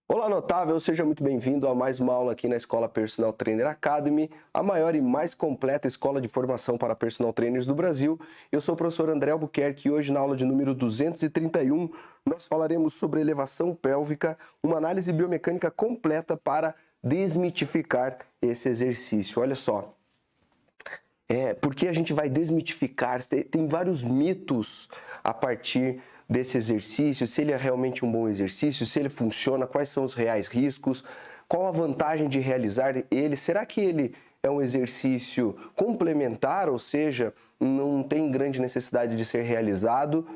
Olá, notável! Seja muito bem-vindo a mais uma aula aqui na Escola Personal Trainer Academy, a maior e mais completa escola de formação para personal trainers do Brasil. Eu sou o professor André Albuquerque e hoje, na aula de número 231, nós falaremos sobre elevação pélvica, uma análise biomecânica completa para desmitificar esse exercício. Olha só, porque a gente vai desmitificar, tem vários mitos a partir desse exercício, se ele é realmente um bom exercício, se ele funciona, quais são os reais riscos, qual a vantagem de realizar ele, será que ele é um exercício complementar, ou seja, não tem grande necessidade de ser realizado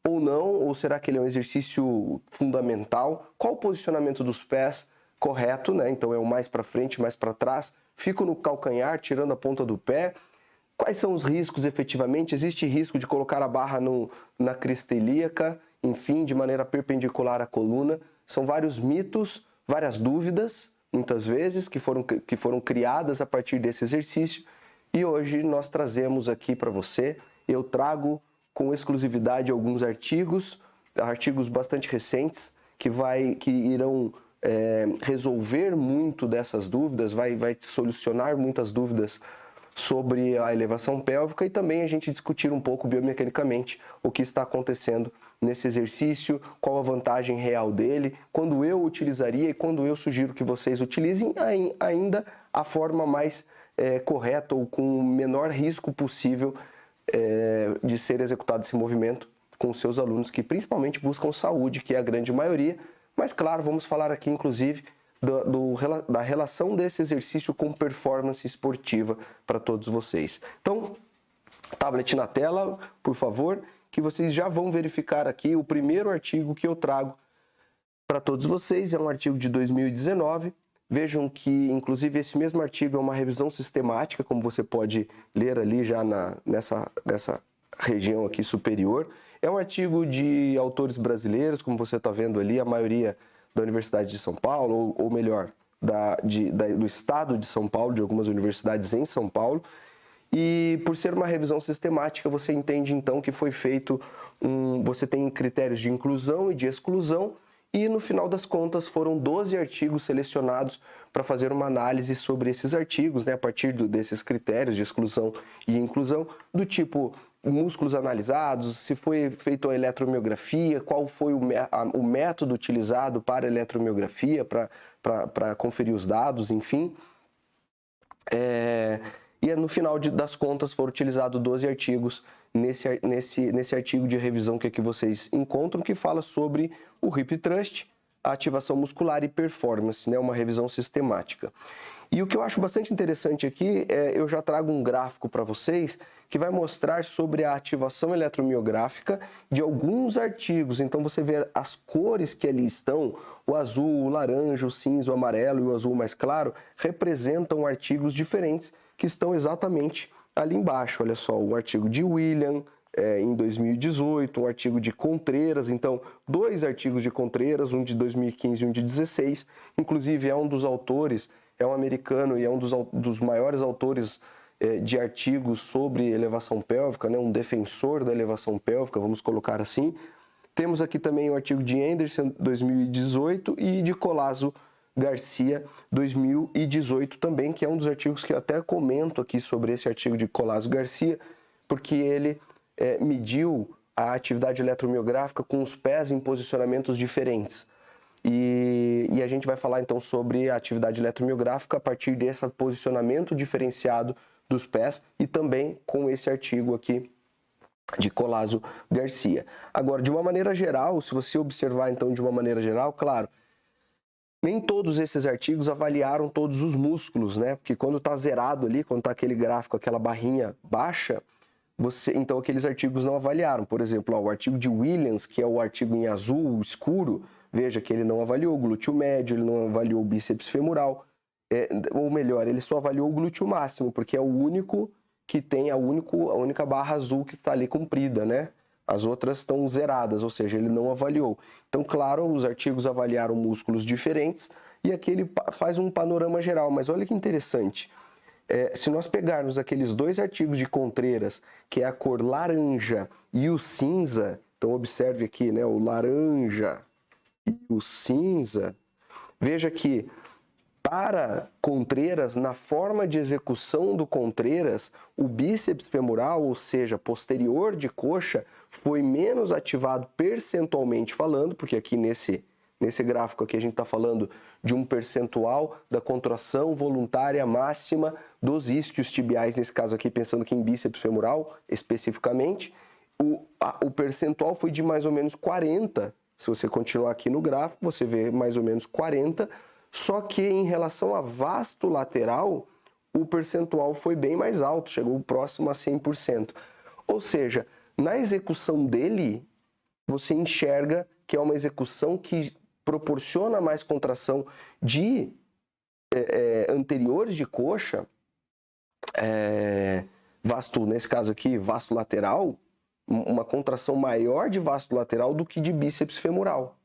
ou não, ou será que ele é um exercício fundamental? Qual o posicionamento dos pés correto, né? Então é o mais para frente, mais para trás, fico no calcanhar, tirando a ponta do pé. Quais são os riscos efetivamente? Existe risco de colocar a barra na crista ilíaca, enfim, de maneira perpendicular à coluna. São vários mitos, várias dúvidas, muitas vezes, que foram criadas a partir desse exercício. E hoje nós trazemos aqui para você, eu trago com exclusividade alguns artigos bastante recentes, que irão resolver muito dessas dúvidas, vai solucionar muitas dúvidas sobre a elevação pélvica e também a gente discutir um pouco biomecanicamente o que está acontecendo nesse exercício, qual a vantagem real dele, quando eu utilizaria e quando eu sugiro que vocês utilizem ainda a forma mais correta ou com o menor risco possível de ser executado esse movimento com os seus alunos que principalmente buscam saúde, que é a grande maioria, mas claro, vamos falar aqui inclusive da relação desse exercício com performance esportiva para todos vocês. Então, tablet na tela, por favor, que vocês já vão verificar aqui o primeiro artigo que eu trago para todos vocês. É um artigo de 2019. Vejam que, inclusive, esse mesmo artigo é uma revisão sistemática, como você pode ler ali já nessa região aqui superior. É um artigo de autores brasileiros, como você está vendo ali, a maioria da Universidade de São Paulo, ou melhor, do estado de São Paulo, de algumas universidades em São Paulo. E por ser uma revisão sistemática, você entende então que foi feito você tem critérios de inclusão e de exclusão, e no final das contas foram 12 artigos selecionados para fazer uma análise sobre esses artigos, né, a partir desses critérios de exclusão e inclusão, do tipo músculos analisados, se foi feita a eletromiografia, qual foi o método utilizado para a eletromiografia, para conferir os dados, enfim. E no final das contas foram utilizados 12 artigos nesse artigo de revisão que aqui vocês encontram, que fala sobre o hip thrust, a ativação muscular e performance, né, uma revisão sistemática. E o que eu acho bastante interessante aqui eu já trago um gráfico para vocês que vai mostrar sobre a ativação eletromiográfica de alguns artigos. Então você vê as cores que ali estão, o azul, o laranja, o cinza, o amarelo e o azul mais claro, representam artigos diferentes que estão exatamente ali embaixo. Olha só, um artigo de William em 2018, um artigo de Contreras, então 2 artigos de Contreras, um de 2015 e um de 2016, inclusive é um dos autores, é um americano e é um dos maiores autores de artigos sobre elevação pélvica, né? Um defensor da elevação pélvica, vamos colocar assim. Temos aqui também o artigo de Anderson, 2018, e de Colasso Garcia, 2018 também, que é um dos artigos que eu até comento aqui sobre esse artigo de Colasso Garcia, porque ele mediu a atividade eletromiográfica com os pés em posicionamentos diferentes. E a gente vai falar então sobre a atividade eletromiográfica a partir desse posicionamento diferenciado dos pés e também com esse artigo aqui de Colasso Garcia. Agora, de uma maneira geral, se você observar então de uma maneira geral, claro, nem todos esses artigos avaliaram todos os músculos, né? Porque quando está zerado ali, quando está aquele gráfico, aquela barrinha baixa, então aqueles artigos não avaliaram. Por exemplo, o artigo de Williams, que é o artigo em azul escuro, veja que ele não avaliou o glúteo médio, ele não avaliou o bíceps femoral, ou melhor, ele só avaliou o glúteo máximo, porque é o único que tem a única barra azul que está ali comprida, né? As outras estão zeradas, ou seja, ele não avaliou. Então, claro, os artigos avaliaram músculos diferentes e aqui ele faz um panorama geral, mas olha que interessante. Se nós pegarmos aqueles 2 artigos de Contreras, que é a cor laranja e o cinza, então observe aqui, né, o laranja e o cinza, Veja que para Contreras, na forma de execução do Contreras, o bíceps femoral, ou seja, posterior de coxa, foi menos ativado percentualmente falando, porque aqui nesse gráfico aqui a gente está falando de um percentual da contração voluntária máxima dos isquios tibiais, nesse caso aqui pensando aqui em bíceps femoral especificamente, o percentual foi de mais ou menos 40. Se você continuar aqui no gráfico, você vê mais ou menos 40, só que em relação a vasto lateral, o percentual foi bem mais alto, chegou próximo a 100%. Ou seja, na execução dele, você enxerga que é uma execução que proporciona mais contração de anteriores de coxa, vasto, nesse caso aqui, vasto lateral, uma contração maior de vasto lateral do que de bíceps femoral.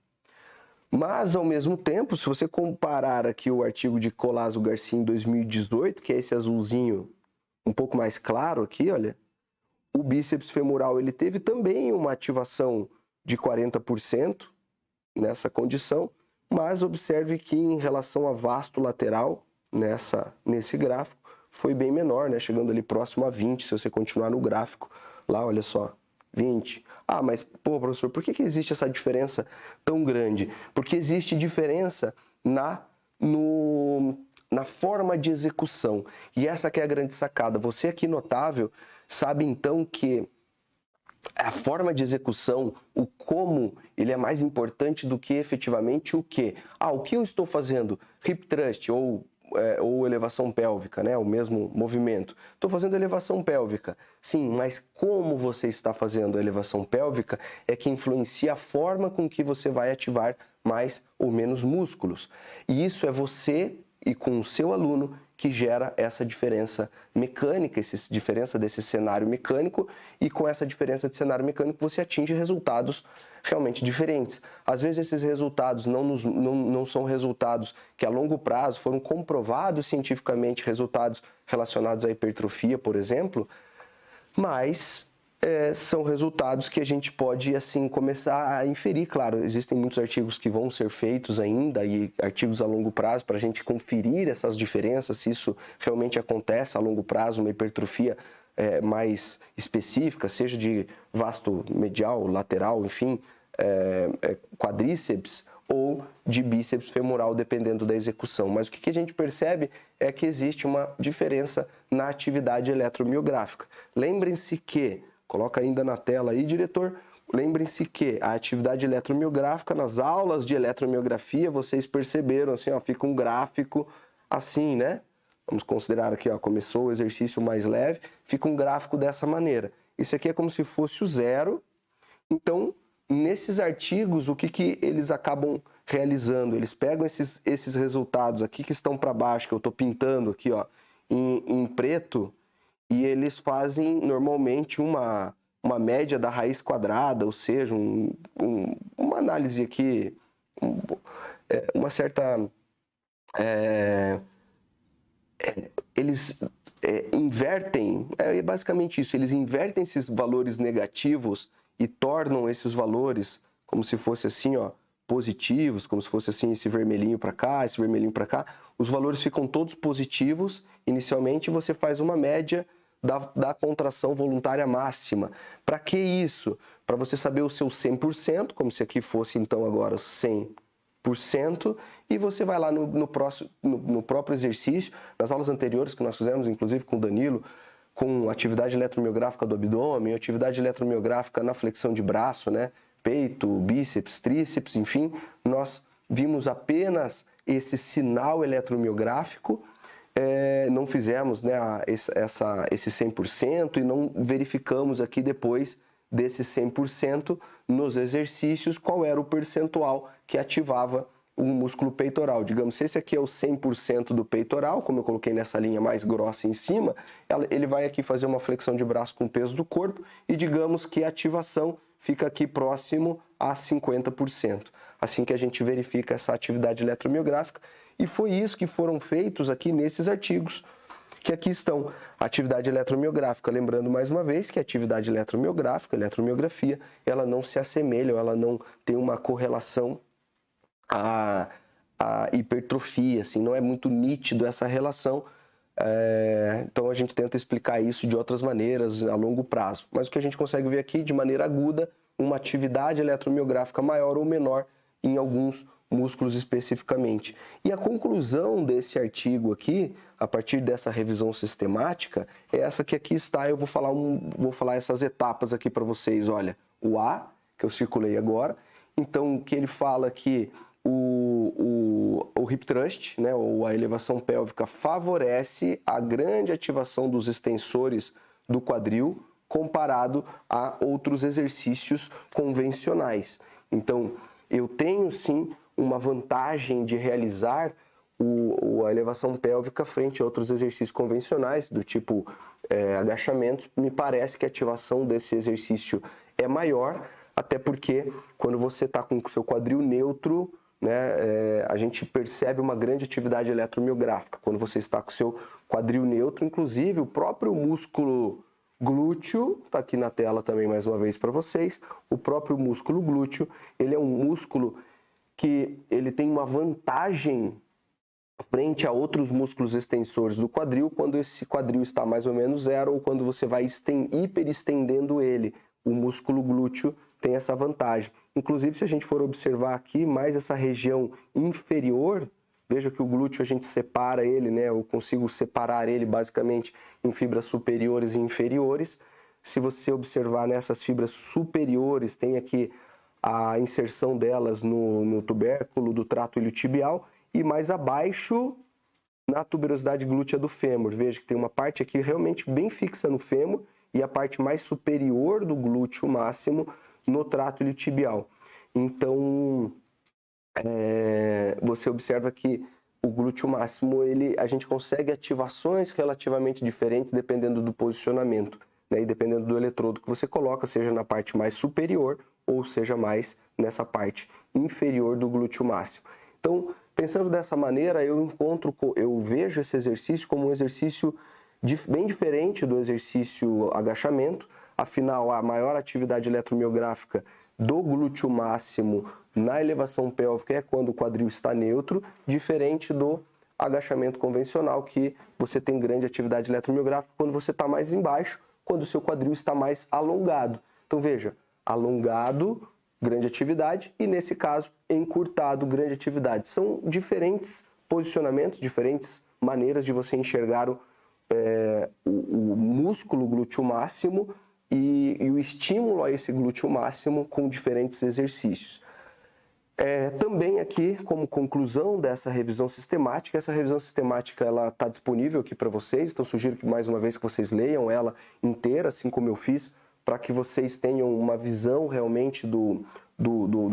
Mas, ao mesmo tempo, se você comparar aqui o artigo de Colasso Garcia em 2018, que é esse azulzinho um pouco mais claro aqui, olha, o bíceps femoral ele teve também uma ativação de 40% nessa condição, mas observe que em relação a vasto lateral, nesse gráfico, foi bem menor, né? Chegando ali próximo a 20, se você continuar no gráfico. Lá, olha só, 20. Ah, mas, pô, professor, por que existe essa diferença tão grande? Porque existe diferença na forma de execução. E essa que é a grande sacada. Você aqui notável sabe, então, que a forma de execução, o como, ele é mais importante do que efetivamente o que. O que eu estou fazendo? Hip thrust ou elevação pélvica, né? O mesmo movimento. Estou fazendo elevação pélvica. Sim, mas como você está fazendo a elevação pélvica é que influencia a forma com que você vai ativar mais ou menos músculos. E isso é você e com o seu aluno que gera essa diferença mecânica, essa diferença desse cenário mecânico, e com essa diferença de cenário mecânico você atinge resultados realmente diferentes. Às vezes esses resultados não são resultados que a longo prazo foram comprovados cientificamente, resultados relacionados à hipertrofia, por exemplo, mas são resultados que a gente pode assim começar a inferir. Claro, existem muitos artigos que vão ser feitos ainda e artigos a longo prazo para a gente conferir essas diferenças, se isso realmente acontece a longo prazo, uma hipertrofia mais específica, seja de vasto medial, lateral, enfim, quadríceps ou de bíceps femoral, dependendo da execução. Mas o que a gente percebe é que existe uma diferença na atividade eletromiográfica. Lembrem-se que, coloca ainda na tela aí, diretor, lembrem-se que a atividade eletromiográfica, nas aulas de eletromiografia, vocês perceberam, assim, ó, fica um gráfico assim, né? Vamos considerar aqui, ó, começou o exercício mais leve, fica um gráfico dessa maneira. Isso aqui é como se fosse o zero. Então, nesses artigos, o que eles acabam realizando? Eles pegam esses resultados aqui que estão para baixo, que eu estou pintando aqui, ó, em preto, e eles fazem normalmente uma média da raiz quadrada, ou seja, uma análise aqui, uma certa... eles invertem, basicamente isso, eles invertem esses valores negativos e tornam esses valores como se fosse assim, ó, positivos, como se fosse assim, esse vermelhinho para cá, esse vermelhinho para cá. Os valores ficam todos positivos. Inicialmente você faz uma média da contração voluntária máxima. Para que isso? Para você saber o seu 100%, como se aqui fosse então agora 100%, e você vai lá no próprio exercício, nas aulas anteriores que nós fizemos, inclusive com o Danilo, com atividade eletromiográfica do abdômen, atividade eletromiográfica na flexão de braço, né? Peito, bíceps, tríceps, enfim, nós vimos apenas esse sinal eletromiográfico, não fizemos, né, esse 100% e não verificamos aqui depois desse 100% nos exercícios qual era o percentual que ativava o músculo peitoral. Digamos, se esse aqui é o 100% do peitoral, como eu coloquei nessa linha mais grossa em cima, ele vai aqui fazer uma flexão de braço com o peso do corpo e digamos que a ativação fica aqui próximo a 50%. Assim que a gente verifica essa atividade eletromiográfica, e foi isso que foram feitos aqui nesses artigos, que aqui estão. Atividade eletromiográfica, lembrando mais uma vez que a atividade eletromiográfica, eletromiografia, ela não se assemelha, ela não tem uma correlação hipertrofia, assim, não é muito nítido essa relação. Então a gente tenta explicar isso de outras maneiras a longo prazo. Mas o que a gente consegue ver aqui, de maneira aguda, uma atividade eletromiográfica maior ou menor em alguns músculos especificamente. E a conclusão desse artigo aqui, a partir dessa revisão sistemática, é essa que aqui está. Eu vou falar essas etapas aqui para vocês. Olha, o A, que eu circulei agora. Então, que ele fala que o hip thrust, né, ou a elevação pélvica, favorece a grande ativação dos extensores do quadril comparado a outros exercícios convencionais. Então, eu tenho sim uma vantagem de realizar a elevação pélvica frente a outros exercícios convencionais, do tipo agachamentos. Me parece que a ativação desse exercício é maior, até porque quando você está com o seu quadril neutro, né, a gente percebe uma grande atividade eletromiográfica. Quando você está com o seu quadril neutro, inclusive o próprio músculo glúteo, está aqui na tela também mais uma vez para vocês, o próprio músculo glúteo, ele é um músculo que ele tem uma vantagem frente a outros músculos extensores do quadril quando esse quadril está mais ou menos zero ou quando você vai hiperestendendo ele. O músculo glúteo tem essa vantagem. Inclusive, se a gente for observar aqui mais essa região inferior, veja que o glúteo a gente separa ele, né? Eu consigo separar ele basicamente em fibras superiores e inferiores. Se você observar nessas fibras superiores, tem aqui a inserção delas no tubérculo do trato iliotibial e mais abaixo na tuberosidade glútea do fêmur. Veja que tem uma parte aqui realmente bem fixa no fêmur e a parte mais superior do glúteo máximo no trato iliotibial. Então, você observa que o glúteo máximo, a gente consegue ativações relativamente diferentes dependendo do posicionamento, né? E dependendo do eletrodo que você coloca, seja na parte mais superior ou seja mais nessa parte inferior do glúteo máximo. Então, pensando dessa maneira, eu vejo esse exercício como um exercício bem diferente do exercício agachamento. Afinal, a maior atividade eletromiográfica do glúteo máximo na elevação pélvica é quando o quadril está neutro, diferente do agachamento convencional, que você tem grande atividade eletromiográfica quando você está mais embaixo, quando o seu quadril está mais alongado. Então veja, alongado, grande atividade, e nesse caso, encurtado, grande atividade. São diferentes posicionamentos, diferentes maneiras de você enxergar o músculo glúteo máximo e o estímulo a esse glúteo máximo com diferentes exercícios. Também aqui, como conclusão dessa revisão sistemática, essa revisão sistemática está disponível aqui para vocês, então sugiro que mais uma vez que vocês leiam ela inteira, assim como eu fiz, para que vocês tenham uma visão realmente do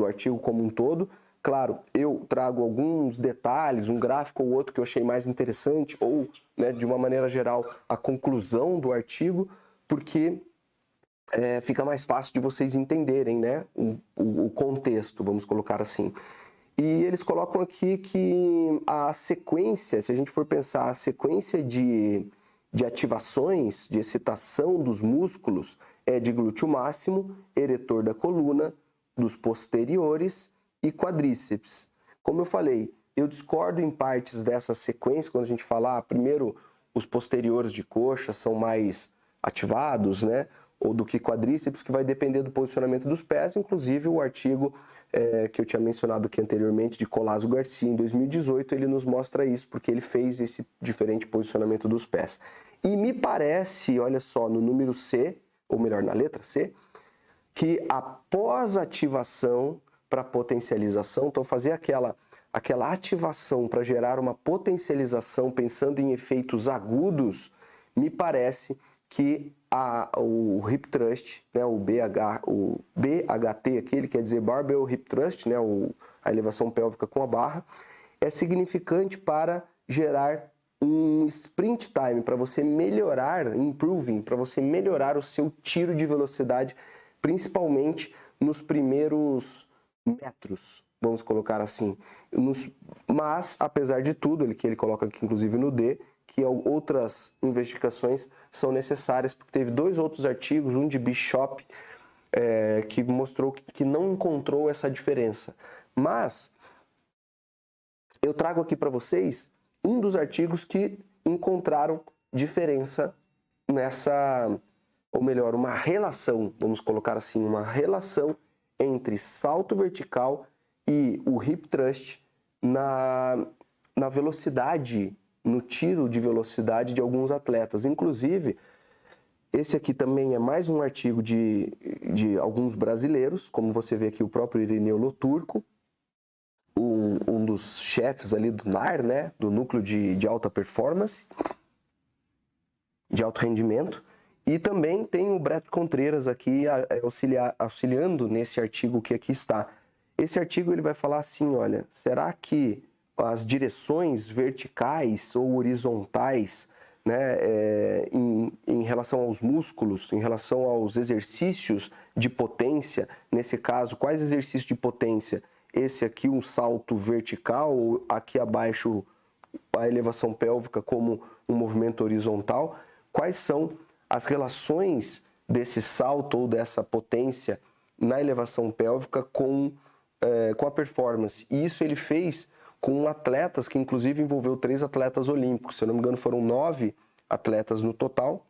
artigo como um todo. Claro, eu trago alguns detalhes, um gráfico ou outro que eu achei mais interessante, ou, né, de uma maneira geral, a conclusão do artigo, porque fica mais fácil de vocês entenderem, né, o contexto, vamos colocar assim. E eles colocam aqui que a sequência, se a gente for pensar a sequência de ativações, de excitação dos músculos, é de glúteo máximo, eretor da coluna, dos posteriores e quadríceps. Como eu falei, eu discordo em partes dessa sequência, quando a gente fala, primeiro os posteriores de coxa são mais ativados, né? Ou do que quadríceps, que vai depender do posicionamento dos pés. Inclusive o artigo que eu tinha mencionado aqui anteriormente, de Colasso Garcia, em 2018, ele nos mostra isso, porque ele fez esse diferente posicionamento dos pés. E me parece, olha só, no número C, ou melhor, na letra C, que após ativação para potencialização, então fazer aquela ativação para gerar uma potencialização pensando em efeitos agudos, me parece que o hip thrust, né, o BHT aqui, ele quer dizer Barbell Hip Thrust, né, a elevação pélvica com a barra, é significante para gerar um sprint time, para você melhorar, improving, para você melhorar o seu tiro de velocidade, principalmente nos primeiros metros, vamos colocar assim. Mas, apesar de tudo, que ele coloca aqui inclusive no D, que outras investigações são necessárias, porque teve 2 outros artigos, um de Bishop, que mostrou que não encontrou essa diferença. Mas eu trago aqui para vocês um dos artigos que encontraram diferença nessa, ou melhor, uma relação, vamos colocar assim, uma relação entre salto vertical e o hip thrust na velocidade, no tiro de velocidade de alguns atletas. Inclusive, esse aqui também é mais um artigo de alguns brasileiros, como você vê aqui o próprio Irineu Loturco, um dos chefes ali do NAR, né, do Núcleo de Alta Performance, de alto rendimento, e também tem o Brett Contreras aqui auxiliando nesse artigo que aqui está. Esse artigo ele vai falar assim, olha, será que as direções verticais ou horizontais, né, em relação aos músculos, em relação aos exercícios de potência, nesse caso, quais exercícios de potência? Esse aqui, um salto vertical, ou aqui abaixo a elevação pélvica como um movimento horizontal. Quais são as relações desse salto ou dessa potência na elevação pélvica com a performance? E isso ele fez com atletas, que inclusive envolveu 3 atletas olímpicos. Se eu não me engano, foram 9 atletas no total.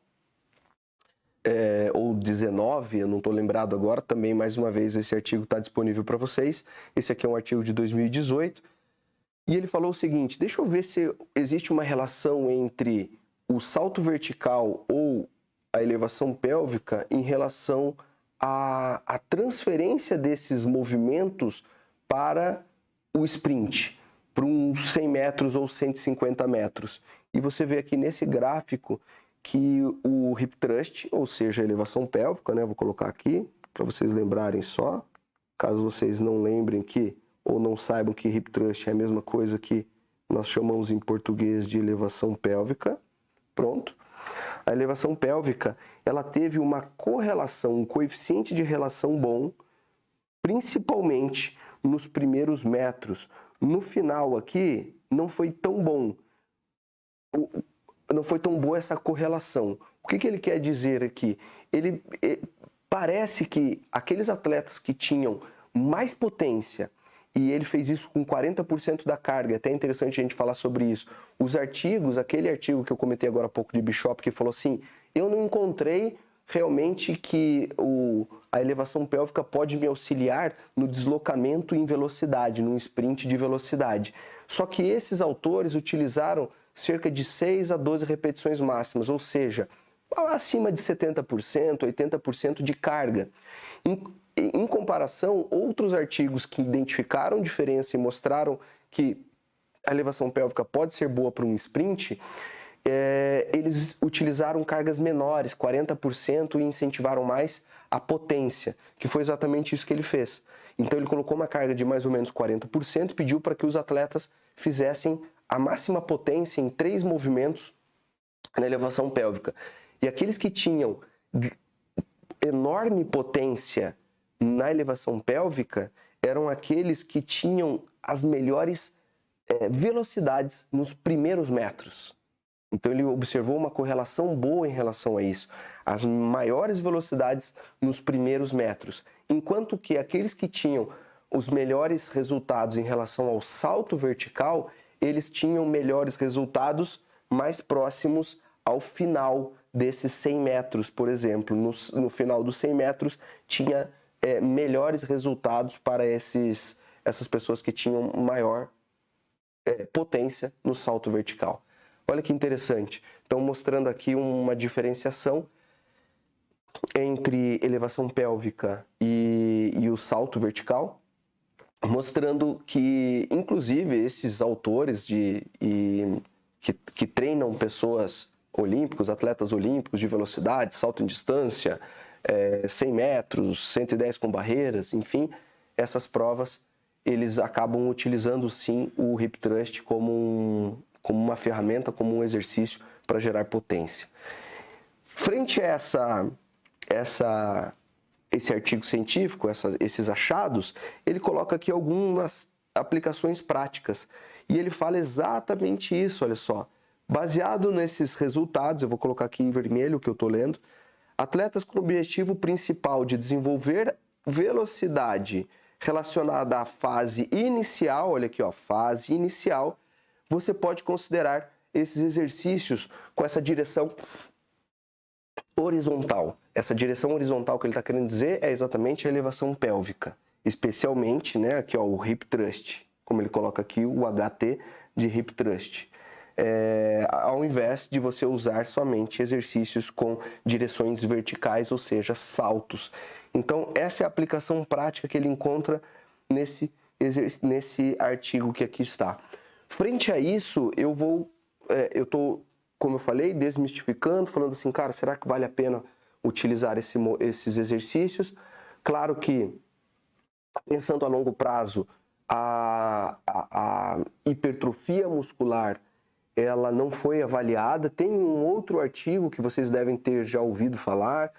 Ou 19, eu não estou lembrado agora, também mais uma vez esse artigo está disponível para vocês. Esse aqui é um artigo de 2018, e ele falou o seguinte, deixa eu ver se existe uma relação entre o salto vertical ou a elevação pélvica em relação à transferência desses movimentos para o sprint, para uns 100 metros ou 150 metros. E você vê aqui nesse gráfico que o hip thrust, ou seja, a elevação pélvica, né? Vou colocar aqui para vocês lembrarem só, caso vocês não lembrem que, ou não saibam que hip thrust é a mesma coisa que nós chamamos em português de elevação pélvica. Pronto. A elevação pélvica, ela teve uma correlação, um coeficiente de relação bom, principalmente nos primeiros metros. No final aqui, não foi tão bom. Não foi tão boa essa correlação. O que ele quer dizer aqui? Ele parece que aqueles atletas que tinham mais potência, e ele fez isso com 40% da carga, é até interessante a gente falar sobre isso. Os artigos, aquele artigo que eu comentei agora há pouco de Bishop, que falou assim, eu não encontrei realmente que a elevação pélvica pode me auxiliar no deslocamento em velocidade, num sprint de velocidade. Só que esses autores utilizaram cerca de 6 a 12 repetições máximas, ou seja, acima de 70%, 80% de carga. Em comparação, outros artigos que identificaram diferença e mostraram que a elevação pélvica pode ser boa para um sprint, eles utilizaram cargas menores, 40%, e incentivaram mais a potência, que foi exatamente isso que ele fez. Então ele colocou uma carga de mais ou menos 40% e pediu para que os atletas fizessem a máxima potência em 3 movimentos na elevação pélvica. E aqueles que tinham enorme potência na elevação pélvica eram aqueles que tinham as melhores velocidades nos primeiros metros. Então ele observou uma correlação boa em relação a isso. As maiores velocidades nos primeiros metros. Enquanto que aqueles que tinham os melhores resultados em relação ao salto vertical, eles tinham melhores resultados mais próximos ao final desses 100 metros, por exemplo. No final dos 100 metros, tinha melhores resultados para essas pessoas que tinham maior potência no salto vertical. Olha que interessante. Então, mostrando aqui uma diferenciação entre elevação pélvica e o salto vertical, mostrando que, inclusive, esses autores que treinam pessoas olímpicos, atletas olímpicos de velocidade, salto em distância, 100 metros, 110 com barreiras, enfim, essas provas, eles acabam utilizando sim o hip thrust como uma ferramenta, como um exercício para gerar potência. Frente a esse artigo científico, esses achados, ele coloca aqui algumas aplicações práticas. E ele fala exatamente isso, olha só. Baseado nesses resultados, eu vou colocar aqui em vermelho o que eu estou lendo, atletas com o objetivo principal de desenvolver velocidade relacionada à fase inicial, olha aqui, ó, fase inicial, você pode considerar esses exercícios com essa direção horizontal. Essa direção horizontal que ele está querendo dizer é exatamente a elevação pélvica, especialmente, né, aqui, ó, o hip thrust, como ele coloca aqui o HT de hip thrust. Ao invés de você usar somente exercícios com direções verticais, ou seja, saltos. Então, essa é a aplicação prática que ele encontra nesse artigo que aqui está. Frente a isso, eu estou, como eu falei, desmistificando, falando assim, cara, será que vale a pena utilizar esses exercícios? Claro que, pensando a longo prazo, a hipertrofia muscular, ela não foi avaliada. Tem um outro artigo que vocês devem ter já ouvido falar,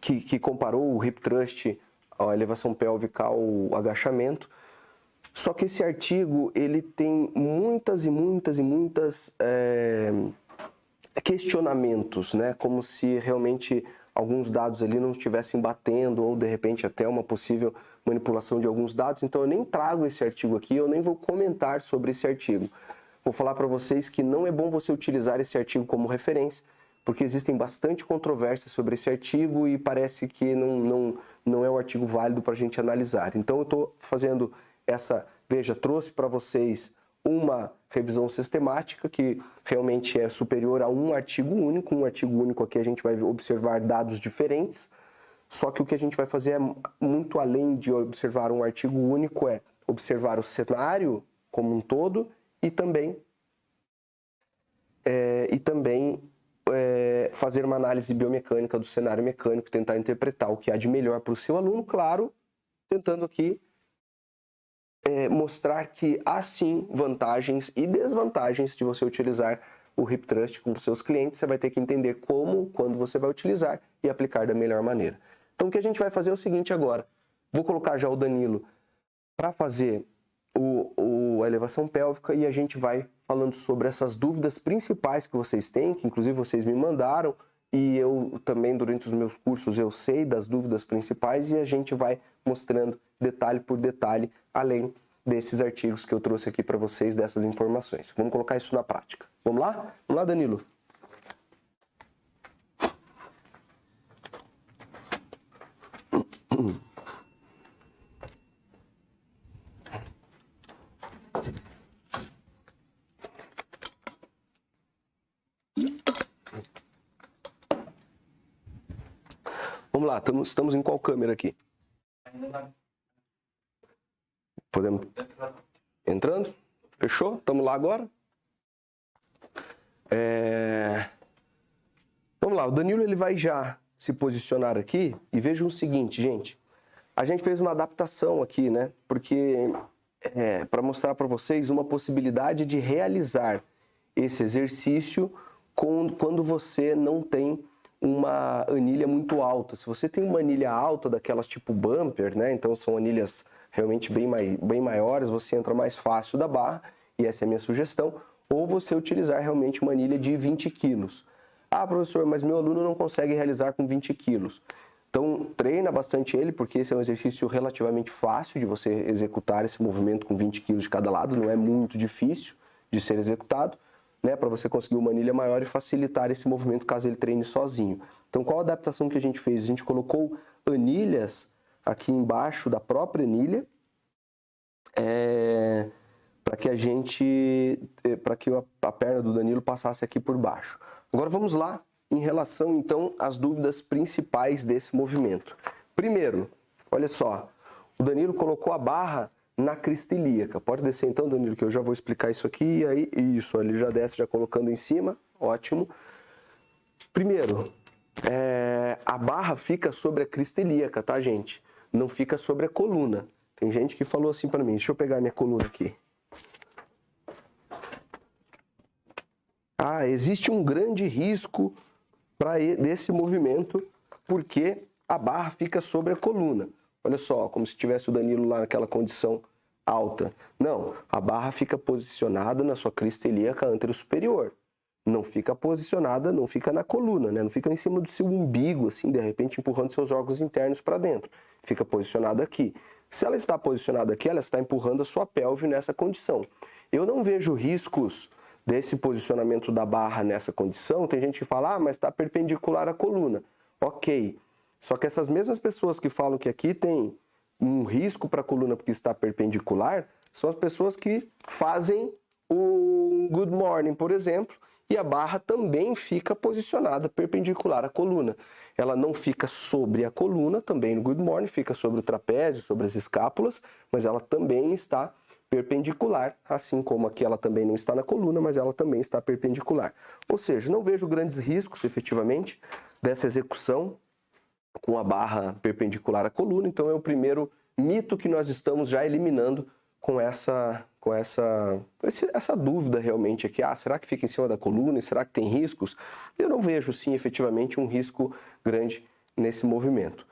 que comparou o hip thrust, a elevação pélvica ao agachamento. Só que esse artigo, ele tem muitas questionamentos, né? Como se realmente alguns dados ali não estivessem batendo, ou de repente até uma possível manipulação de alguns dados. Então eu nem trago esse artigo aqui, eu nem vou comentar sobre esse artigo. Vou falar para vocês que não é bom você utilizar esse artigo como referência, porque existem bastante controvérsias sobre esse artigo e parece que não é um artigo válido para a gente analisar. Então eu estou fazendo trouxe para vocês uma revisão sistemática que realmente é superior a um artigo único. Um artigo único aqui a gente vai observar dados diferentes, só que o que a gente vai fazer é muito além de observar um artigo único, é observar o cenário como um todo e também fazer uma análise biomecânica do cenário mecânico, tentar interpretar o que há de melhor para o seu aluno, claro, tentando aqui mostrar que há sim vantagens e desvantagens de você utilizar o hip thrust com os seus clientes. Você vai ter que entender como, quando você vai utilizar e aplicar da melhor maneira. Então o que a gente vai fazer é o seguinte agora. Vou colocar já o Danilo para fazer a elevação pélvica e a gente vai falando sobre essas dúvidas principais que vocês têm, que inclusive vocês me mandaram, e eu também, durante os meus cursos, eu sei das dúvidas principais e a gente vai mostrando detalhe por detalhe, além desses artigos que eu trouxe aqui para vocês, dessas informações. Vamos colocar isso na prática. Vamos lá? Vamos lá, Danilo? Vamos lá, estamos em qual câmera aqui? Podemos? Entrando? Fechou? Estamos lá agora? Vamos lá, o Danilo ele vai já se posicionar aqui e vejam o seguinte, gente. A gente fez uma adaptação aqui, né? Porque para mostrar para vocês uma possibilidade de realizar esse exercício quando você não tem uma anilha muito alta. Se você tem uma anilha alta, daquelas tipo bumper, né? Então são anilhas realmente bem maiores, você entra mais fácil da barra, e essa é a minha sugestão, ou você utilizar realmente uma anilha de 20 quilos. Ah, professor, mas meu aluno não consegue realizar com 20 quilos. Então treina bastante ele, porque esse é um exercício relativamente fácil de você executar esse movimento com 20 quilos de cada lado, não é muito difícil de ser executado, né, para você conseguir uma anilha maior e facilitar esse movimento caso ele treine sozinho. Então, qual a adaptação que a gente fez? A gente colocou anilhas aqui embaixo da própria anilha, para que a perna do Danilo passasse aqui por baixo. Agora vamos lá em relação então às dúvidas principais desse movimento. Primeiro, olha só, o Danilo colocou a barra na crista ilíaca. Pode descer então, Danilo, que eu já vou explicar isso aqui. E aí, isso, ele já desce já colocando em cima, ótimo. Primeiro, a barra fica sobre a crista ilíaca, tá, gente? Não fica sobre a coluna. Tem gente que falou assim para mim, deixa eu pegar minha coluna aqui. Existe um grande risco desse movimento, porque a barra fica sobre a coluna. Olha só, como se tivesse o Danilo lá naquela condição alta. Não, a barra fica posicionada na sua crista ilíaca antero-superior. não fica posicionada, não fica na coluna, né? Não fica em cima do seu umbigo, assim, de repente empurrando seus órgãos internos para dentro. Fica posicionada aqui. Se ela está posicionada aqui, ela está empurrando a sua pelve nessa condição. Eu não vejo riscos desse posicionamento da barra nessa condição. Tem gente que fala, mas está perpendicular à coluna. Ok. Só que essas mesmas pessoas que falam que aqui tem um risco para a coluna porque está perpendicular, são as pessoas que fazem o good morning, por exemplo, e a barra também fica posicionada perpendicular à coluna. Ela não fica sobre a coluna, também no good morning, fica sobre o trapézio, sobre as escápulas, mas ela também está perpendicular, assim como aqui ela também não está na coluna, mas ela também está perpendicular. Ou seja, não vejo grandes riscos, efetivamente, dessa execução com a barra perpendicular à coluna, então é o primeiro mito que nós estamos já eliminando com essa dúvida realmente aqui, será que fica em cima da coluna e será que tem riscos? Eu não vejo, sim, efetivamente um risco grande nesse movimento.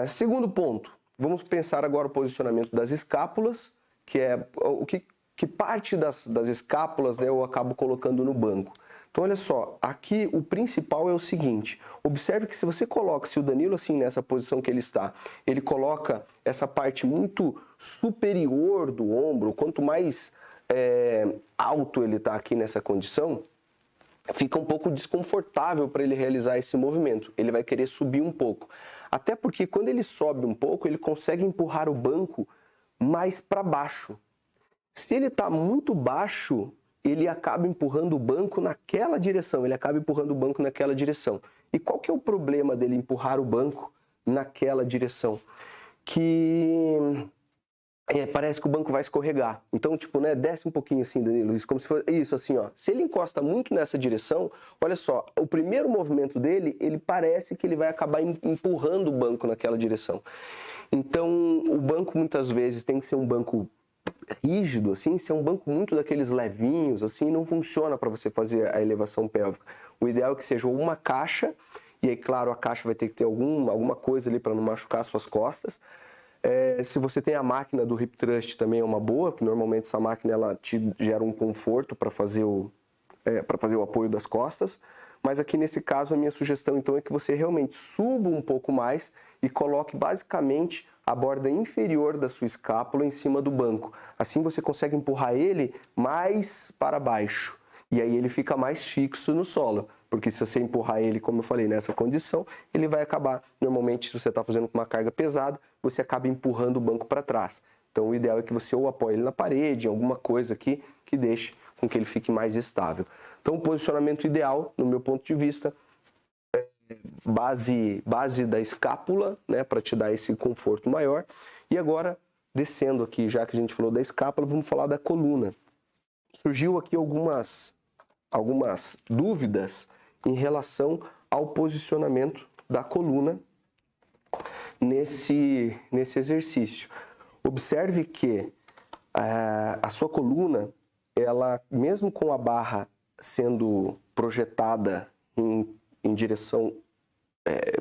Segundo ponto, vamos pensar agora o posicionamento das escápulas, que é o que parte das escápulas, né, eu acabo colocando no banco. Então, olha só, aqui o principal é o seguinte, observe que se você coloca, se o Danilo assim nessa posição que ele está, ele coloca essa parte muito superior do ombro, quanto mais alto ele está aqui nessa condição, fica um pouco desconfortável para ele realizar esse movimento, ele vai querer subir um pouco. Até porque quando ele sobe um pouco, ele consegue empurrar o banco mais para baixo. Se ele está muito baixo, ele acaba empurrando o banco naquela direção, E qual que é o problema dele empurrar o banco naquela direção? Que parece que o banco vai escorregar. Então, desce um pouquinho assim, Danilo, isso, como se fosse isso, assim, ó. Se ele encosta muito nessa direção, olha só, o primeiro movimento dele, ele parece que ele vai acabar empurrando o banco naquela direção. Então, o banco muitas vezes tem que ser um banco rígido, assim, ser um banco muito daqueles levinhos, assim, não funciona para você fazer a elevação pélvica. O ideal é que seja uma caixa, e aí, claro, a caixa vai ter que ter alguma coisa ali para não machucar suas costas. Se você tem a máquina do Hip Thrust também é uma boa, porque normalmente essa máquina ela te gera um conforto para fazer o apoio das costas. Mas aqui nesse caso a minha sugestão então é que você realmente suba um pouco mais e coloque basicamente a borda inferior da sua escápula em cima do banco. Assim você consegue empurrar ele mais para baixo e aí ele fica mais fixo no solo. Porque se você empurrar ele, como eu falei, nessa condição, ele vai acabar, normalmente se você está fazendo com uma carga pesada, você acaba empurrando o banco para trás. Então o ideal é que você ou apoie ele na parede, alguma coisa aqui que deixe com que ele fique mais estável. Então o posicionamento ideal, no meu ponto de vista, é base da escápula, né, para te dar esse conforto maior. E agora, descendo aqui, já que a gente falou da escápula, vamos falar da coluna. Surgiu aqui algumas dúvidas em relação ao posicionamento da coluna nesse exercício. Observe que a sua coluna, ela, mesmo com a barra sendo projetada em direção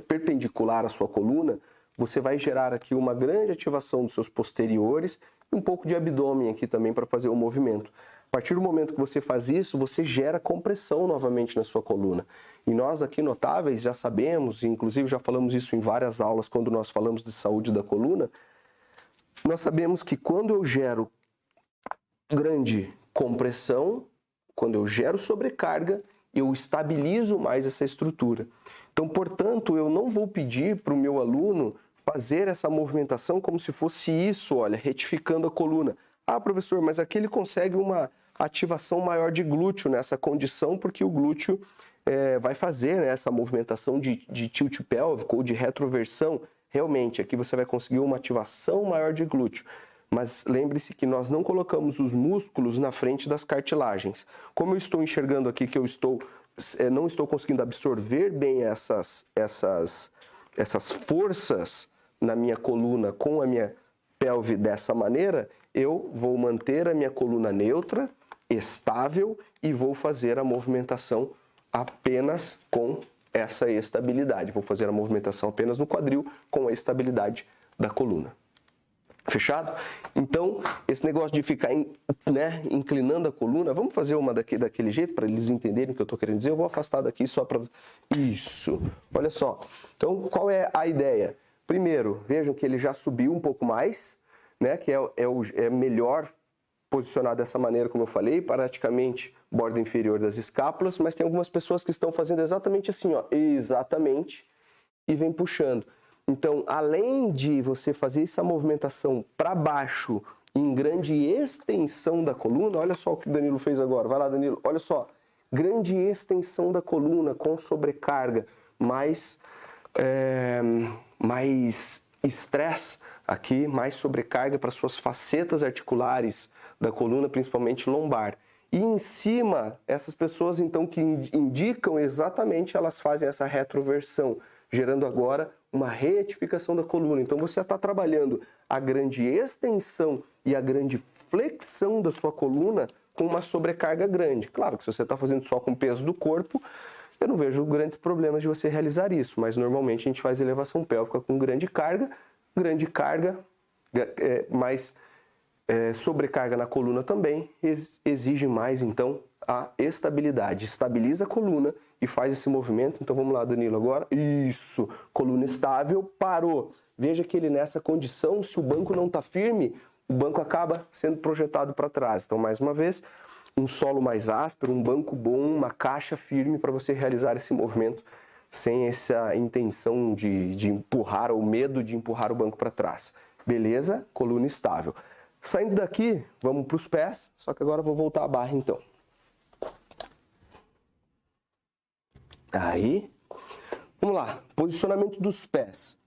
perpendicular à sua coluna, você vai gerar aqui uma grande ativação dos seus posteriores e um pouco de abdômen aqui também para fazer o movimento. A partir do momento que você faz isso, você gera compressão novamente na sua coluna. E nós aqui notáveis já sabemos, inclusive já falamos isso em várias aulas quando nós falamos de saúde da coluna, nós sabemos que quando eu gero grande compressão, quando eu gero sobrecarga, eu estabilizo mais essa estrutura. Então, portanto, eu não vou pedir para o meu aluno fazer essa movimentação como se fosse isso, olha, retificando a coluna. Professor, mas aqui ele consegue uma ativação maior de glúteo nessa condição, porque o glúteo vai fazer, né, essa movimentação de tilt pélvico ou de retroversão. Realmente, aqui você vai conseguir uma ativação maior de glúteo. Mas lembre-se que nós não colocamos os músculos na frente das cartilagens. Como eu estou enxergando aqui que eu não estou conseguindo absorver bem essas forças na minha coluna com a minha pelve dessa maneira, eu vou manter a minha coluna neutra, estável e vou fazer a movimentação apenas com essa estabilidade. Vou fazer a movimentação apenas no quadril com a estabilidade da coluna. Fechado? Então, esse negócio de ficar inclinando a coluna, vamos fazer uma daquele jeito para eles entenderem o que eu estou querendo dizer. Eu vou afastar daqui só para... Isso. Olha só. Então, qual é a ideia? Primeiro, vejam que ele já subiu um pouco mais, né? Que é melhor posicionar dessa maneira, como eu falei, praticamente borda inferior das escápulas, mas tem algumas pessoas que estão fazendo exatamente assim, ó, exatamente, e vem puxando. Então, além de você fazer essa movimentação para baixo em grande extensão da coluna, olha só o que o Danilo fez agora. Vai lá, Danilo. Olha só. Grande extensão da coluna com sobrecarga, mais estresse aqui, mais sobrecarga para suas facetas articulares da coluna, principalmente lombar. E em cima, essas pessoas então que indicam exatamente, elas fazem essa retroversão, gerando agora uma retificação da coluna. Então você está trabalhando a grande extensão e a grande flexão da sua coluna com uma sobrecarga grande. Claro que se você está fazendo só com o peso do corpo, eu não vejo grandes problemas de você realizar isso, mas normalmente a gente faz elevação pélvica com grande carga, mais sobrecarga na coluna também, exige mais então a estabilidade. Estabiliza a coluna e faz esse movimento. Então vamos lá, Danilo, agora. Isso, coluna estável, parou. Veja que ele nessa condição, se o banco não está firme, o banco acaba sendo projetado para trás. Então, mais uma vez, um solo mais áspero, um banco bom, uma caixa firme para você realizar esse movimento sem essa intenção de empurrar ou medo de empurrar o banco para trás. Beleza? Coluna estável. Saindo daqui, vamos para os pés, só que agora eu vou voltar a barra então. Aí, vamos lá, posicionamento dos pés.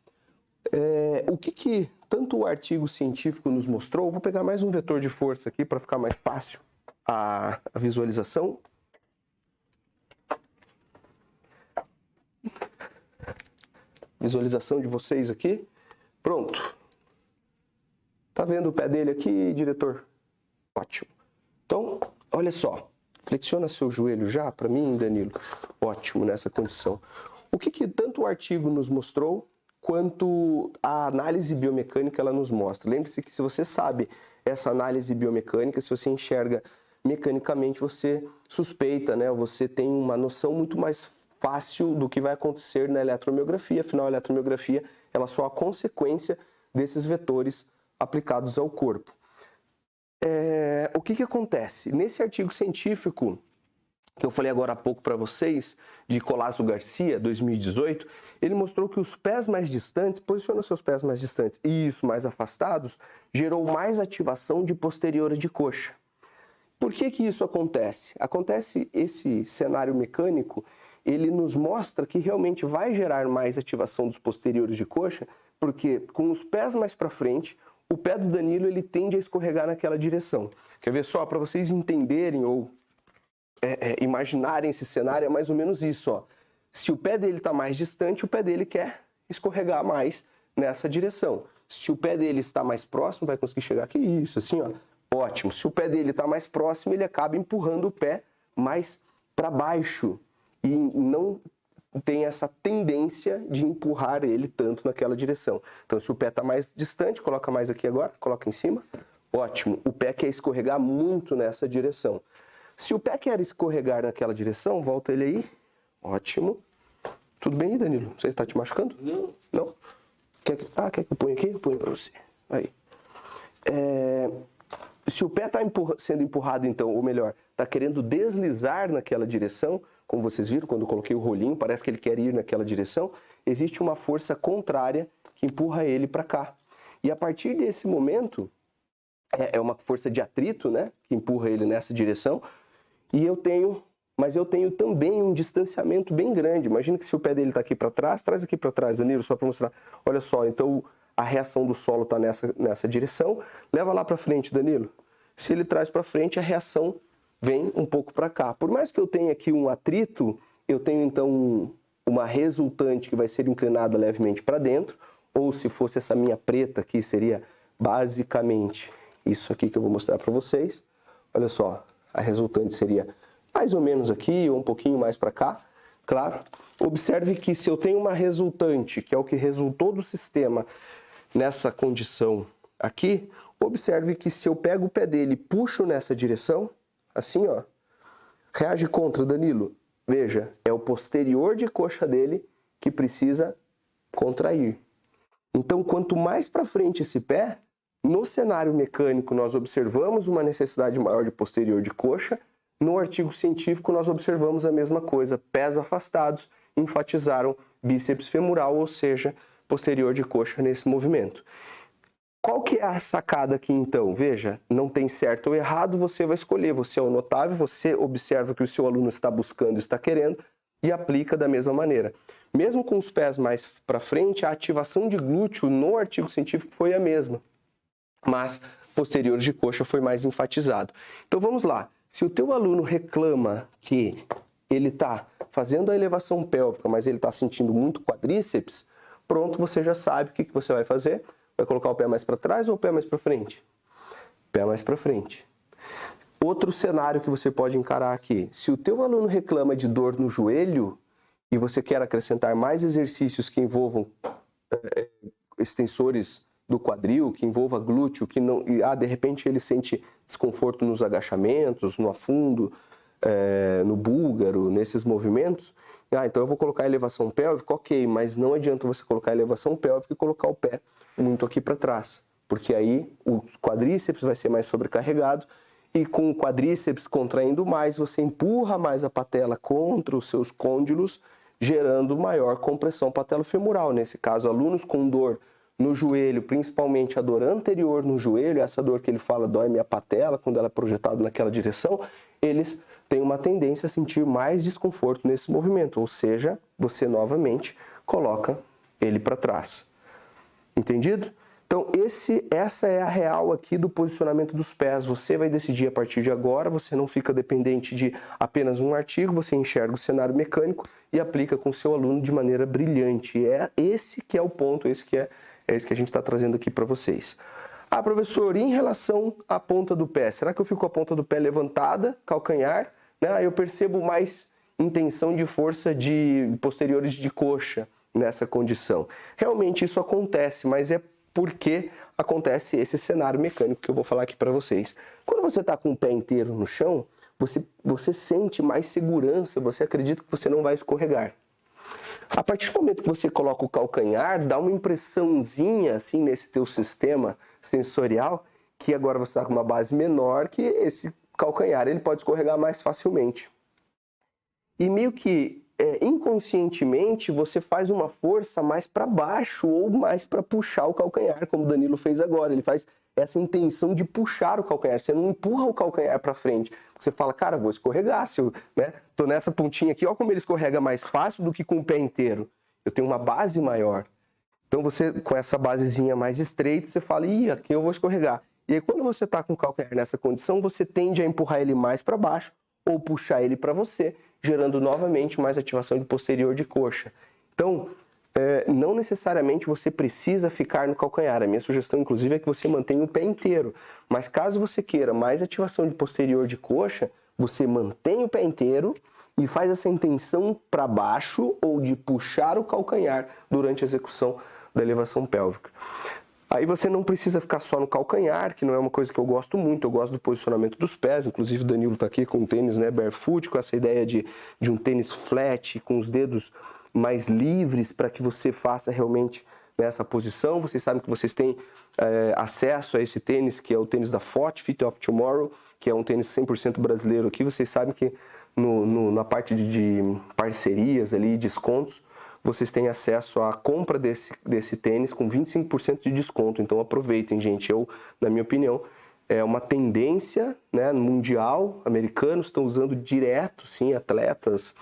O que tanto o artigo científico nos mostrou, vou pegar mais um vetor de força aqui para ficar mais fácil a visualização. Visualização de vocês aqui. Pronto. Tá vendo o pé dele aqui, diretor? Ótimo. Então, olha só. Flexiona seu joelho já para mim, Danilo. Ótimo nessa condição. O que tanto o artigo nos mostrou, quanto a análise biomecânica ela nos mostra. Lembre-se que se você sabe essa análise biomecânica, se você enxerga mecanicamente, você suspeita, né? Você tem uma noção muito mais fácil do que vai acontecer na eletromiografia. Afinal, a eletromiografia ela só é a consequência desses vetores aplicados ao corpo. O que acontece? Nesse artigo científico que eu falei agora há pouco para vocês, de Colasso Garcia, 2018, ele mostrou que os pés mais distantes, posiciona seus pés mais distantes e isso, mais afastados, gerou mais ativação de posteriores de coxa. Por que isso acontece? Acontece esse cenário mecânico, ele nos mostra que realmente vai gerar mais ativação dos posteriores de coxa, porque com os pés mais para frente, o pé do Danilo ele tende a escorregar naquela direção. Quer ver só? Para vocês entenderem ou imaginarem esse cenário, é mais ou menos isso. Ó. Se o pé dele está mais distante, o pé dele quer escorregar mais nessa direção. Se o pé dele está mais próximo, vai conseguir chegar aqui. Isso, assim, ó. Ótimo. Se o pé dele está mais próximo, ele acaba empurrando o pé mais para baixo. E não tem essa tendência de empurrar ele tanto naquela direção. Então, se o pé está mais distante, coloca mais aqui agora, coloca em cima. Ótimo. O pé quer escorregar muito nessa direção. Se o pé quer escorregar naquela direção, volta ele aí. Ótimo. Tudo bem aí, Danilo? Você está te machucando? Não. Não? Quer que eu ponha aqui? Eu ponho para você. Aí. Se o pé está sendo empurrado, então, ou melhor, está querendo deslizar naquela direção, como vocês viram, quando eu coloquei o rolinho, parece que ele quer ir naquela direção, existe uma força contrária que empurra ele para cá. E a partir desse momento, é uma força de atrito, né, que empurra ele nessa direção, mas eu tenho também um distanciamento bem grande. Imagina que se o pé dele está aqui para trás, traz aqui para trás, Danilo, só para mostrar. Olha só, então a reação do solo está nessa direção. Leva lá para frente, Danilo. Se ele traz para frente, a reação vem um pouco para cá. Por mais que eu tenha aqui um atrito, eu tenho então uma resultante que vai ser inclinada levemente para dentro, ou se fosse essa minha preta aqui, seria basicamente isso aqui que eu vou mostrar para vocês. Olha só, a resultante seria mais ou menos aqui, ou um pouquinho mais para cá, claro. Observe que se eu tenho uma resultante, que é o que resultou do sistema nessa condição aqui, observe que se eu pego o pé dele e puxo nessa direção, assim, ó, reage contra, Danilo. Veja, é o posterior de coxa dele que precisa contrair. Então, quanto mais para frente esse pé, no cenário mecânico nós observamos uma necessidade maior de posterior de coxa, no artigo científico nós observamos a mesma coisa, pés afastados enfatizaram bíceps femoral, ou seja, posterior de coxa nesse movimento. Qual que é a sacada aqui então? Veja, não tem certo ou errado, você vai escolher, você é o notável, você observa o que o seu aluno está buscando, está querendo e aplica da mesma maneira. Mesmo com os pés mais para frente, a ativação de glúteo no artigo científico foi a mesma, mas posterior de coxa foi mais enfatizado. Então vamos lá, se o teu aluno reclama que ele está fazendo a elevação pélvica, mas ele está sentindo muito quadríceps, pronto, você já sabe o que você vai fazer. Vai colocar o pé mais para trás ou o pé mais para frente? Pé mais para frente. Outro cenário que você pode encarar aqui. Se o teu aluno reclama de dor no joelho e você quer acrescentar mais exercícios que envolvam extensores do quadril, que envolva glúteo, que não, de repente ele sente desconforto nos agachamentos, no afundo, no búlgaro, nesses movimentos, então eu vou colocar a elevação pélvica, ok, mas não adianta você colocar a elevação pélvica e colocar o pé muito aqui para trás, porque aí o quadríceps vai ser mais sobrecarregado e com o quadríceps contraindo mais, você empurra mais a patela contra os seus côndilos, gerando maior compressão patelofemoral. Nesse caso, alunos com dor no joelho, principalmente a dor anterior no joelho, essa dor que ele fala dói minha patela quando ela é projetada naquela direção, eles têm uma tendência a sentir mais desconforto nesse movimento, ou seja, você novamente coloca ele para trás. Entendido? Então essa é a real aqui do posicionamento dos pés. Você vai decidir a partir de agora, você não fica dependente de apenas um artigo, você enxerga o cenário mecânico e aplica com o seu aluno de maneira brilhante. É esse que é o ponto, esse que a gente está trazendo aqui para vocês. Ah, professor, em relação à ponta do pé, será que eu fico com a ponta do pé levantada, calcanhar, né? Aí eu percebo mais intenção de força de posteriores de coxa nessa condição. Realmente isso acontece, mas é porque acontece esse cenário mecânico que eu vou falar aqui para vocês. Quando você está com o pé inteiro no chão, você sente mais segurança, você acredita que você não vai escorregar. A partir do momento que você coloca o calcanhar, dá uma impressãozinha assim nesse teu sistema sensorial que agora você está com uma base menor, que esse calcanhar ele pode escorregar mais facilmente. E meio que inconscientemente você faz uma força mais para baixo ou mais para puxar o calcanhar, como o Danilo fez agora. Ele faz essa intenção de puxar o calcanhar. Você não empurra o calcanhar para frente. Você fala, cara, vou escorregar. Se eu tô nessa pontinha aqui, olha como ele escorrega mais fácil do que com o pé inteiro. Eu tenho uma base maior. Então você, com essa basezinha mais estreita, você fala, ih, aqui eu vou escorregar. E aí quando você está com o calcanhar nessa condição, você tende a empurrar ele mais para baixo ou puxar ele para você, gerando novamente mais ativação de posterior de coxa. Então, não necessariamente você precisa ficar no calcanhar. A minha sugestão, inclusive, é que você mantenha o pé inteiro. Mas caso você queira mais ativação de posterior de coxa, você mantém o pé inteiro e faz essa intenção para baixo ou de puxar o calcanhar durante a execução da elevação pélvica. Aí você não precisa ficar só no calcanhar, que não é uma coisa que eu gosto muito, eu gosto do posicionamento dos pés, inclusive o Danilo está aqui com um tênis barefoot, com essa ideia de um tênis flat, com os dedos mais livres para que você faça realmente nessa posição. Vocês sabem que vocês têm acesso a esse tênis, que é o tênis da FOT, Fit of Tomorrow, que é um tênis 100% brasileiro aqui. Vocês sabem que na parte de parcerias ali, descontos, vocês têm acesso à compra desse tênis com 25% de desconto. Então aproveitem, gente. Na minha opinião, é uma tendência mundial. Americanos estão usando direto, sim, atletas.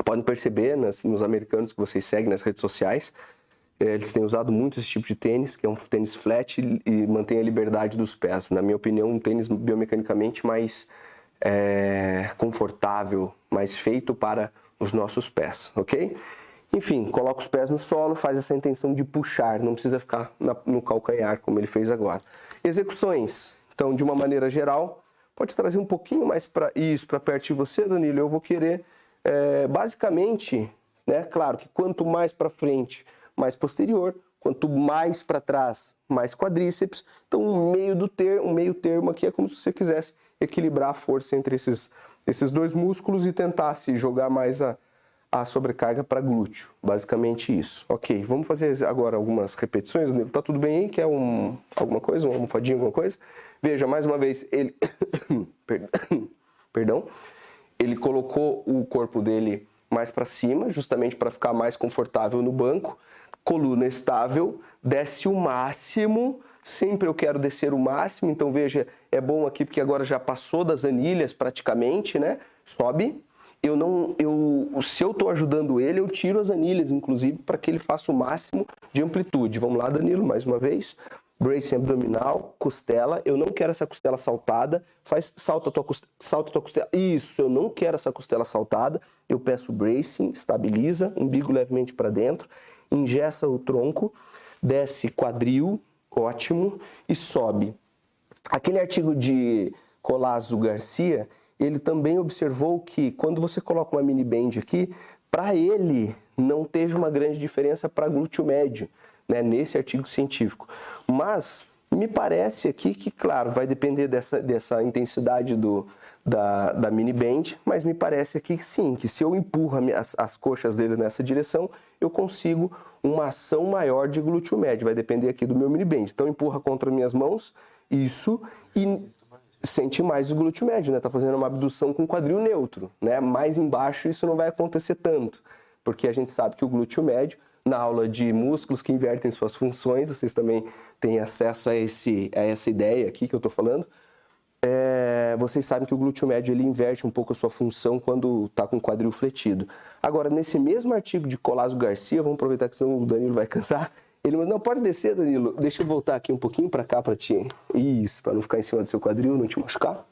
Podem perceber nos americanos que vocês seguem nas redes sociais. Eles têm usado muito esse tipo de tênis, que é um tênis flat e mantém a liberdade dos pés. Na minha opinião, um tênis biomecanicamente mais confortável, mais feito para os nossos pés, ok? Enfim, coloca os pés no solo, faz essa intenção de puxar, não precisa ficar no calcanhar, como ele fez agora. Execuções. Então, de uma maneira geral, pode trazer um pouquinho mais para isso, para perto de você, Danilo. Eu vou querer, basicamente, claro que quanto mais para frente, mais posterior, Quanto mais para trás, mais quadríceps. Então, um meio termo aqui é como se você quisesse equilibrar a força entre esses dois músculos e tentar se jogar mais a sobrecarga para glúteo. Basicamente isso. Ok, vamos fazer agora algumas repetições. Tá tudo bem aí? Quer alguma coisa? Uma almofadinha, alguma coisa? Veja, mais uma vez, ele... Perdão. Ele colocou o corpo dele mais para cima, justamente para ficar mais confortável no banco. Coluna estável, desce o máximo. Sempre eu quero descer o máximo, então veja, é bom aqui porque agora já passou das anilhas praticamente, né? Sobe. Se eu estou ajudando ele, eu tiro as anilhas, inclusive, para que ele faça o máximo de amplitude. Vamos lá, Danilo, mais uma vez. Bracing abdominal, costela. Eu não quero essa costela saltada. Salta a tua costela. Isso, eu não quero essa costela saltada. Eu peço bracing, estabiliza, umbigo levemente para dentro, engessa o tronco, desce quadril, ótimo, e sobe. Aquele artigo de Collazo Garcia, ele também observou que quando você coloca uma mini band aqui, para ele não teve uma grande diferença para glúteo médio, né, nesse artigo científico. Mas me parece aqui que, claro, vai depender dessa intensidade da mini band, mas me parece aqui que sim, que se eu empurro as coxas dele nessa direção, eu consigo uma ação maior de glúteo médio. Vai depender aqui do meu mini band. Então empurra contra minhas mãos, isso, e sente mais o glúteo médio, né? Tá fazendo uma abdução com quadril neutro, né? Mais embaixo isso não vai acontecer tanto, porque a gente sabe que o glúteo médio, na aula de músculos que invertem suas funções, vocês também têm acesso a essa ideia aqui que eu tô falando. Vocês sabem que o glúteo médio ele inverte um pouco a sua função quando está com o quadril fletido. Agora, nesse mesmo artigo de Collazo Garcia, vamos aproveitar que senão o Danilo vai cansar, ele falou, não, pode descer, Danilo, deixa eu voltar aqui um pouquinho para cá para ti. Isso, para não ficar em cima do seu quadril, não te machucar.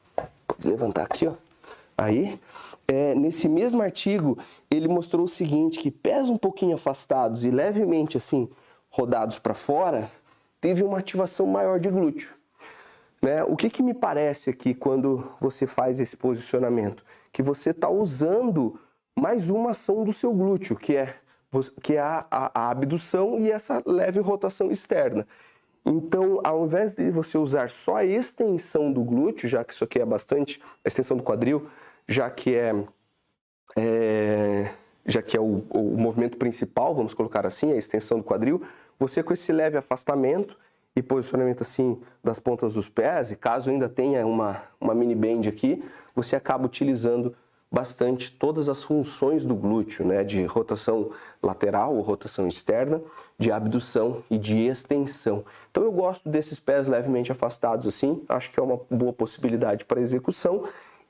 Pode levantar aqui, ó. Aí, nesse mesmo artigo, ele mostrou o seguinte, que pés um pouquinho afastados e levemente assim, rodados para fora, teve uma ativação maior de glúteo. Né? O que me parece aqui quando você faz esse posicionamento? Que você está usando mais uma ação do seu glúteo, que é a abdução e essa leve rotação externa. Então, ao invés de você usar só a extensão do glúteo, já que isso aqui é bastante, a extensão do quadril, já que é o movimento principal, vamos colocar assim, a extensão do quadril, você com esse leve afastamento e posicionamento assim das pontas dos pés, e caso ainda tenha uma mini band aqui, você acaba utilizando bastante todas as funções do glúteo, né, de rotação lateral ou rotação externa, de abdução e de extensão. Então eu gosto desses pés levemente afastados assim, acho que é uma boa possibilidade para execução.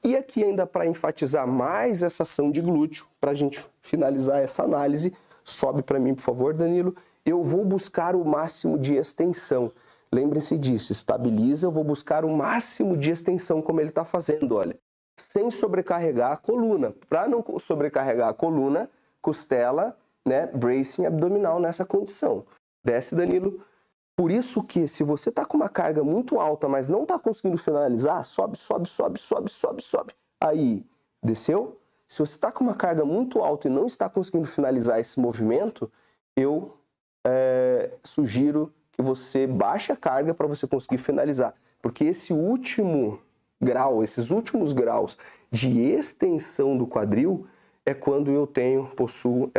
E aqui ainda para enfatizar mais essa ação de glúteo, para a gente finalizar essa análise, sobe para mim por favor, Danilo. Eu vou buscar o máximo de extensão. Lembre-se disso, estabiliza, eu vou buscar o máximo de extensão como ele está fazendo, olha. Sem sobrecarregar a coluna. Para não sobrecarregar a coluna, costela, né, bracing abdominal nessa condição. Desce, Danilo. Por isso que se você está com uma carga muito alta, mas não está conseguindo finalizar, sobe, sobe, sobe, sobe, sobe, sobe. Aí, desceu. Se você está com uma carga muito alta e não está conseguindo finalizar esse movimento, eu sugiro que você baixe a carga para você conseguir finalizar. Porque esse último grau, esses últimos graus de extensão do quadril é quando eu possuo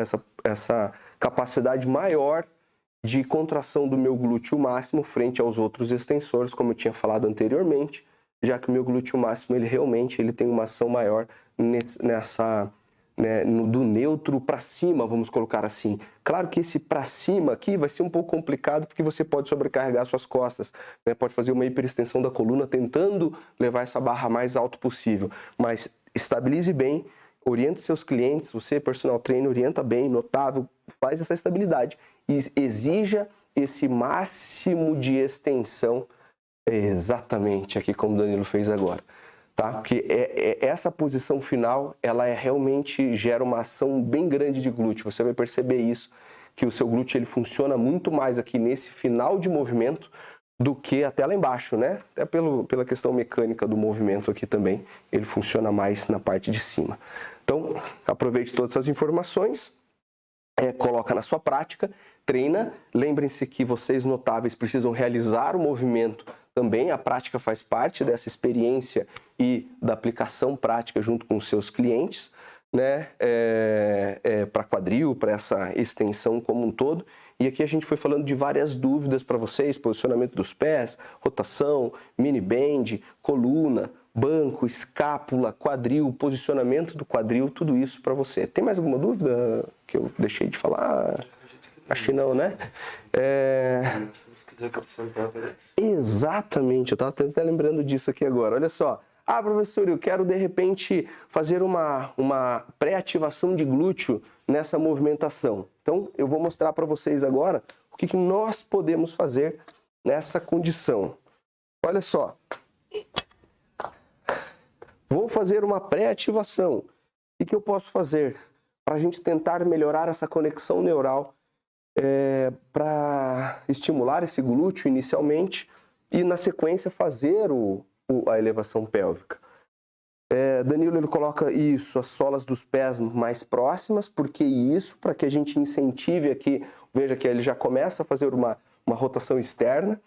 essa capacidade maior de contração do meu glúteo máximo frente aos outros extensores, como eu tinha falado anteriormente, já que o meu glúteo máximo ele tem uma ação maior nessa, né, do neutro para cima, vamos colocar assim. Claro que esse para cima aqui vai ser um pouco complicado porque você pode sobrecarregar suas costas, né? Pode fazer uma hiperextensão da coluna tentando levar essa barra mais alto possível, mas estabilize bem, oriente seus clientes, você personal trainer, orienta bem, notável, faz essa estabilidade e exija esse máximo de extensão exatamente aqui como o Danilo fez agora. Tá? Porque essa posição final, ela realmente gera uma ação bem grande de glúteo. Você vai perceber isso, que o seu glúteo ele funciona muito mais aqui nesse final de movimento do que até lá embaixo, né? Até pela questão mecânica do movimento aqui também, ele funciona mais na parte de cima. Então, aproveite todas essas informações. coloca na sua prática, treina. Lembrem-se que vocês notáveis precisam realizar o movimento também. A prática faz parte dessa experiência e da aplicação prática junto com os seus clientes, né? Para quadril, para essa extensão como um todo. E aqui a gente foi falando de várias dúvidas para vocês: posicionamento dos pés, rotação, mini band, coluna, banco, escápula, quadril, posicionamento do quadril, tudo isso para você. Tem mais alguma dúvida que eu deixei de falar? Acho que não, né? Exatamente, eu estava até lembrando disso aqui agora. Olha só. Ah, professor, eu quero de repente fazer uma pré-ativação de glúteo nessa movimentação. Então, eu vou mostrar para vocês agora o que nós podemos fazer nessa condição. Olha só. Vou fazer uma pré-ativação. O que eu posso fazer para a gente tentar melhorar essa conexão neural para estimular esse glúteo inicialmente e, na sequência, fazer a elevação pélvica? Danilo, ele coloca isso, as solas dos pés mais próximas, porque isso, para que a gente incentive aqui, veja que ele já começa a fazer uma rotação externa.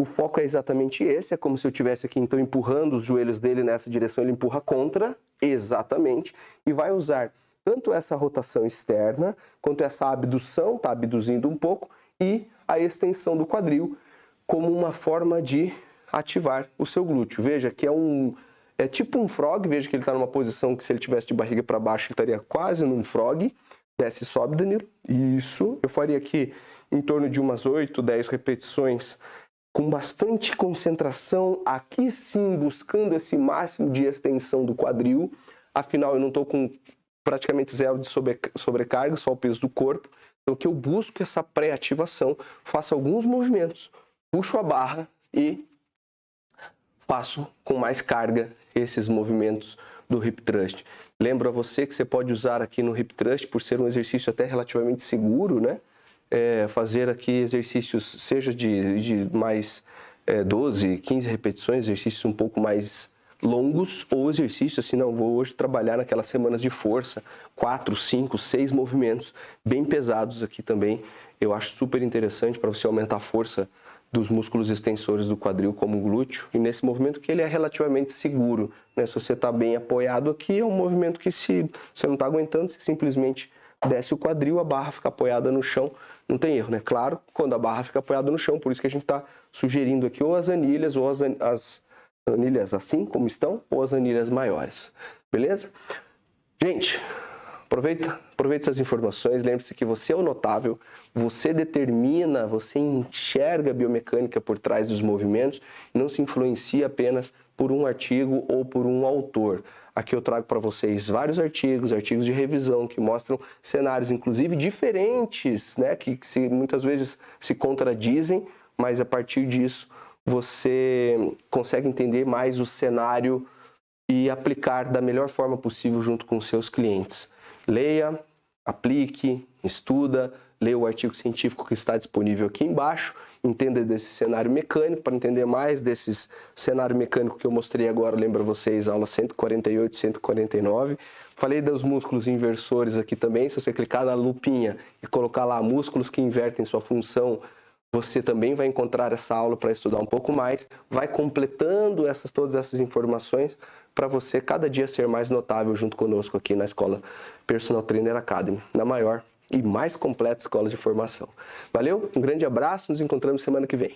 O foco é exatamente esse, é como se eu estivesse aqui, então, empurrando os joelhos dele nessa direção, ele empurra contra, exatamente, e vai usar tanto essa rotação externa, quanto essa abdução, tá abduzindo um pouco, e a extensão do quadril, como uma forma de ativar o seu glúteo. Veja que é tipo um frog, veja que ele está numa posição que, se ele tivesse de barriga para baixo, ele estaria quase num frog. Desce e sobe, Danilo. Isso. Eu faria aqui em torno de umas 8, 10 repetições, com bastante concentração, aqui sim buscando esse máximo de extensão do quadril. Afinal, eu não estou com praticamente zero de sobrecarga, só o peso do corpo. Então, que eu busco essa pré-ativação, faço alguns movimentos, puxo a barra e faço com mais carga esses movimentos do hip thrust. Lembro a você que você pode usar aqui no hip thrust, por ser um exercício até relativamente seguro, né? Fazer aqui exercícios, seja de mais 12, 15 repetições, exercícios um pouco mais longos, ou exercícios assim, não, vou hoje trabalhar naquelas semanas de força, 4, 5, 6 movimentos bem pesados aqui também. Eu acho super interessante para você aumentar a força dos músculos extensores do quadril, como o glúteo, e nesse movimento que ele é relativamente seguro, né? Se você está bem apoiado aqui, é um movimento que, se você não está aguentando, você simplesmente desce o quadril, a barra fica apoiada no chão, não tem erro, né? Claro, quando a barra fica apoiada no chão, por isso que a gente está sugerindo aqui ou as anilhas, ou as anilhas assim como estão, ou as anilhas maiores, beleza? Gente, aproveita essas informações, lembre-se que você é o notável, você determina, você enxerga a biomecânica por trás dos movimentos, não se influencia apenas por um artigo ou por um autor. Aqui eu trago para vocês vários artigos de revisão que mostram cenários, inclusive diferentes, né, que muitas vezes se contradizem, mas a partir disso você consegue entender mais o cenário e aplicar da melhor forma possível junto com os seus clientes. Leia, aplique, estuda, leia o artigo científico que está disponível aqui embaixo, entenda desse cenário mecânico. Para entender mais desse cenário mecânico que eu mostrei agora, lembra vocês, aula 148, 149. Falei dos músculos inversores aqui também. Se você clicar na lupinha e colocar lá músculos que invertem sua função, você também vai encontrar essa aula para estudar um pouco mais. Vai completando todas essas informações para você cada dia ser mais notável junto conosco aqui na Escola Personal Trainer Academy, na maior e mais completa escola de formação. Valeu, um grande abraço, nos encontramos semana que vem.